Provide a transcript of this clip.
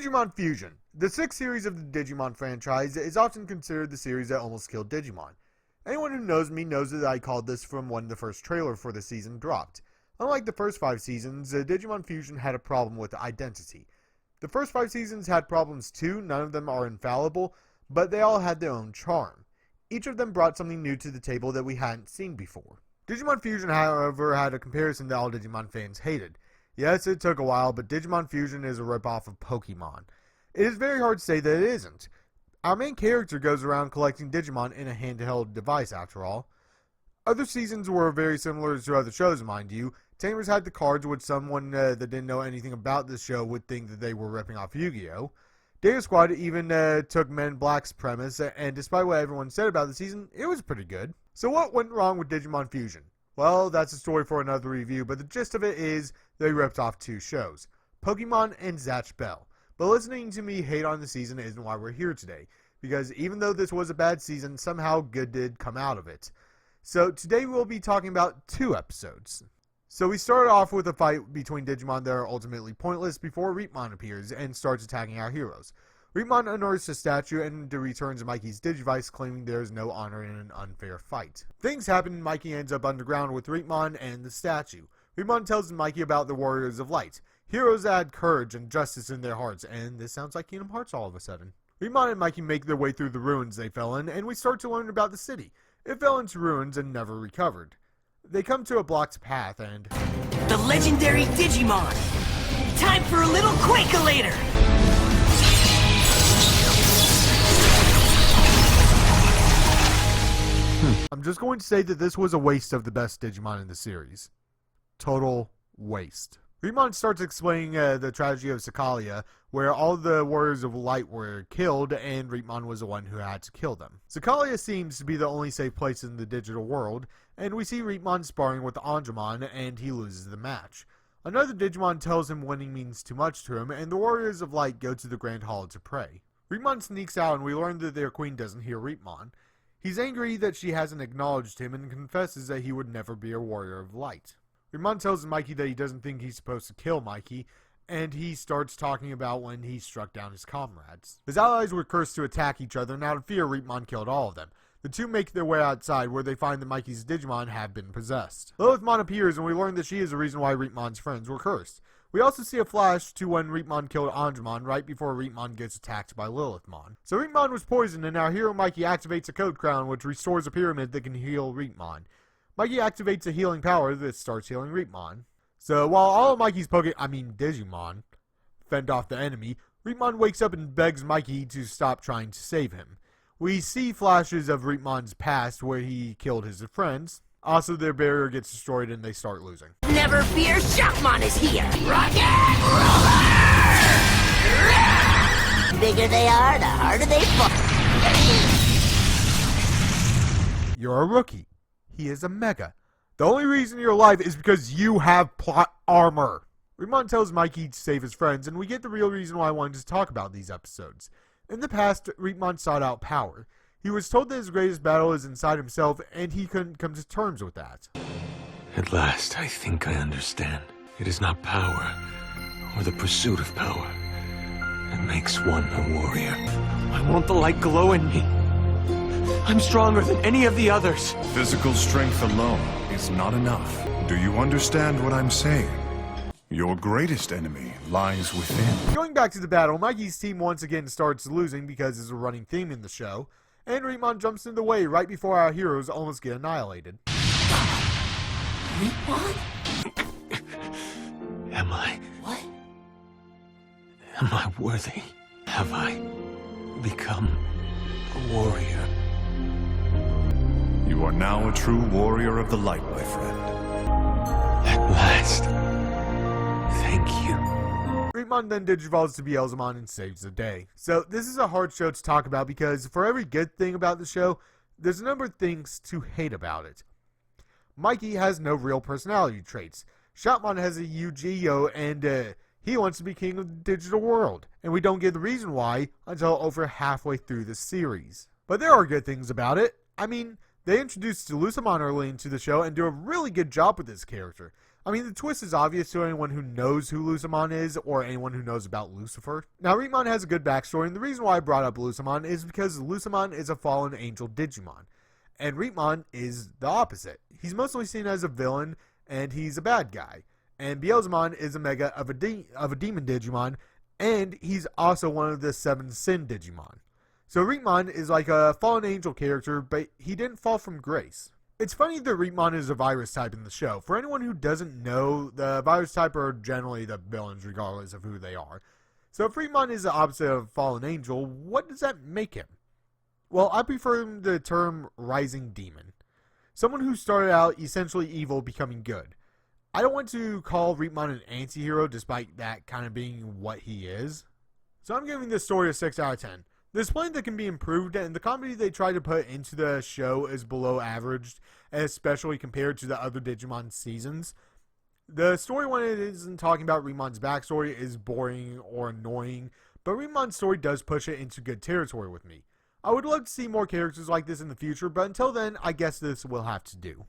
Digimon Fusion. The sixth series of the Digimon franchise is often considered the series that almost killed Digimon. Anyone who knows me knows that I called this from when the first trailer for the season dropped. Unlike the first 5 seasons, Digimon Fusion had a problem with identity. The first 5 seasons had problems too, none of them are infallible, but they all had their own charm. Each of them brought something new to the table that we hadn't seen before. Digimon Fusion, however, had a comparison that all Digimon fans hated. Yes, it took a while, but Digimon Fusion is a ripoff of Pokemon. It is very hard to say that it isn't. Our main character goes around collecting Digimon in a handheld device, after all. Other seasons were very similar to other shows, mind you. Tamers had the cards, which someone that didn't know anything about this show would think that they were ripping off Yu-Gi-Oh! Data Squad even took Men in Black's premise, and despite what everyone said about the season, it was pretty good. So what went wrong with Digimon Fusion? Well, that's a story for another review, but the gist of it is they ripped off 2 shows, Pokemon and Zatch Bell. But listening to me hate on the season isn't why we're here today, because even though this was a bad season, somehow good did come out of it. So today we'll be talking about 2 episodes. So we start off with a fight between Digimon that are ultimately pointless before Reapmon appears and starts attacking our heroes. Reapmon unearths a statue and returns Mikey's Digivice, claiming there is no honor in an unfair fight. Things happen and Mikey ends up underground with Reapmon and the statue. Reapmon tells Mikey about the Warriors of Light. Heroes add courage and justice in their hearts, and this sounds like Kingdom Hearts all of a sudden. Reapmon and Mikey make their way through the ruins they fell in, and we start to learn about the city. It fell into ruins and never recovered. They come to a blocked path and... The legendary Digimon! Time for a little Quakelator! I'm just going to say that this was a waste of the best Digimon in the series. Total waste. Reapmon starts explaining the tragedy of Sakalia, where all the Warriors of Light were killed, and Reapmon was the one who had to kill them. Sakalia seems to be the only safe place in the digital world, and we see Reapmon sparring with Angemon, and he loses the match. Another Digimon tells him winning means too much to him, and the Warriors of Light go to the Grand Hall to pray. Reapmon sneaks out, and we learn that their queen doesn't hear Reapmon. He's angry that she hasn't acknowledged him, and confesses that he would never be a Warrior of Light. Reapmon tells Mikey that he doesn't think he's supposed to kill Mikey, and he starts talking about when he struck down his comrades. His allies were cursed to attack each other, and out of fear, Reapmon killed all of them. The 2 make their way outside, where they find that Mikey's Digimon have been possessed. Lilithmon appears, and we learn that she is the reason why Reapmon's friends were cursed. We also see a flash to when Reapmon killed Angemon right before Reapmon gets attacked by Lilithmon. So Reapmon was poisoned, and our hero Mikey activates a code crown, which restores a pyramid that can heal Reapmon. Mikey activates a healing power that starts healing Reapmon. So while all of Mikey's Digimon fend off the enemy, Reapmon wakes up and begs Mikey to stop trying to save him. We see flashes of Reapmon's past where he killed his friends. Also, their barrier gets destroyed and they start losing. Never fear, Shockmon is here! Rocket Roller! The bigger they are, the harder they fall. You're a rookie. He is a mega. The only reason you're alive is because you have plot armor. Reapmon tells Mikey to save his friends, and we get the real reason why I wanted to talk about these episodes. In the past, Reapmon sought out power. He was told that his greatest battle is inside himself, and he couldn't come to terms with that. At last, I think I understand. It is not power, or the pursuit of power, that makes one a warrior. I want the light glow in me. I'm stronger than any of the others. Physical strength alone is not enough. Do you understand what I'm saying? Your greatest enemy lies within. Going back to the battle, Mikey's team once again starts losing because it's a running theme in the show, and Reapmon jumps in the way right before our heroes almost get annihilated. Reapmon? Am I? What? Am I worthy? Have I become a warrior? You are now a true warrior of the light, my friend. At last. Thank you. Reapmon then digivolves to Beelzemon and saves the day. So this is a hard show to talk about because for every good thing about the show, there's a number of things to hate about it. Mikey has no real personality traits. Shockmon has a Yu-Gi-Oh! And he wants to be king of the digital world. And we don't get the reason why until over halfway through the series. But there are good things about it. I mean, they introduced Delusamon early into the show and do a really good job with this character. I mean, the twist is obvious to anyone who knows who Lucamon is, or anyone who knows about Lucifer. Now, Reapmon has a good backstory, and the reason why I brought up Lucamon is because Lucamon is a fallen angel Digimon, and Reapmon is the opposite. He's mostly seen as a villain, and he's a bad guy. And Beelzemon is a mega of a demon Digimon, and he's also one of the 7 Sin Digimon. So Reapmon is like a fallen angel character, but he didn't fall from grace. It's funny that Reapmon is a virus type in the show. For anyone who doesn't know, the virus type are generally the villains regardless of who they are. So if Reapmon is the opposite of fallen angel, what does that make him? Well, I prefer the term rising demon. Someone who started out essentially evil becoming good. I don't want to call Reapmon an anti-hero despite that kind of being what he is. So I'm giving this story a 6 out of 10. There's plenty that can be improved, and the comedy they try to put into the show is below average, especially compared to the other Digimon seasons. The story, when it isn't talking about Reapmon's backstory, is boring or annoying, but Reapmon's story does push it into good territory with me. I would love to see more characters like this in the future, but until then, I guess this will have to do.